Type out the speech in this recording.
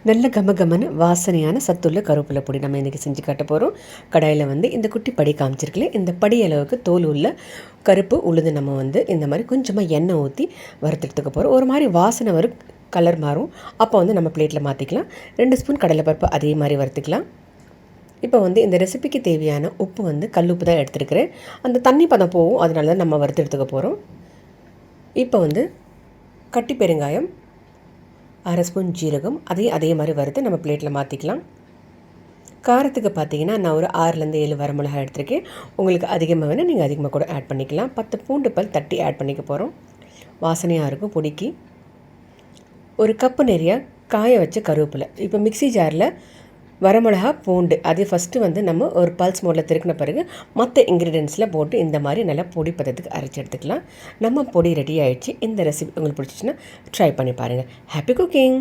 நல்ல கமகமன்னு வாசனையான சத்துள்ள கருவேப்பிலை பொடி நம்ம இன்றைக்கி செஞ்சு காட்ட போகிறோம். கடாயில் இந்த குட்டி படி காமிச்சிருக்கல, இந்த படி அளவுக்கு தோல் உள்ள கருப்பு உளுந்து நம்ம இந்த மாதிரி கொஞ்சமாக எண்ணெய் ஊற்றி வறுத்துட்டுக்க போகிறோம். ஒரு மாதிரி வாசனை வரும், கலர் மாறும். அப்போ நம்ம பிளேட்டில் மாற்றிக்கலாம். 2 ஸ்பூன் கடலைப்பருப்பு அதே மாதிரி வறுத்துக்கலாம். இப்போ இந்த ரெசிபிக்கு தேவையான உப்பு கல்லுப்பு தான் எடுத்துருக்கிறேன். அந்த தண்ணி பதம் போகும், அதனால தான் நம்ம வறுத்து எடுத்துக்க போகிறோம். இப்போ கட்டி பெருங்காயம், 1/2 ஸ்பூன் ஜீரகம், அதே மாதிரி வறுத்து நம்ம பிளேட்டில் மாற்றிக்கலாம். காரத்துக்கு பார்த்தீங்கன்னா நான் ஒரு 6லேருந்து 7 வரமிளகாய் எடுத்துருக்கேன். உங்களுக்கு அதிகமாக வேணால் நீங்கள் அதிகமாக கூட ஆட் பண்ணிக்கலாம். 10 பூண்டு பல் தட்டி ஆட் பண்ணிக்க போகிறோம். வாசனையாக இருக்கும் பொடிக்கு. ஒரு கப்பு நிறைய காய வச்ச கருவேப்பிலை. இப்போ மிக்ஸி ஜாரில் வரமிளகா, பூண்டு அது ஃபஸ்ட்டு நம்ம ஒரு பல்ஸ் மோடில் திருக்கின பிறகு மற்ற இன்க்ரீடியன்ஸில் போட்டு இந்த மாதிரி நல்லா பொடி பதத்துக்கு அரைச்சி எடுத்துக்கலாம். நம்ம பொடி ரெடி ஆகிடுச்சு. இந்த ரெசிபி உங்களுக்கு பிடிச்சிச்சின்னா ட்ரை பண்ணி பாருங்கள். Happy cooking.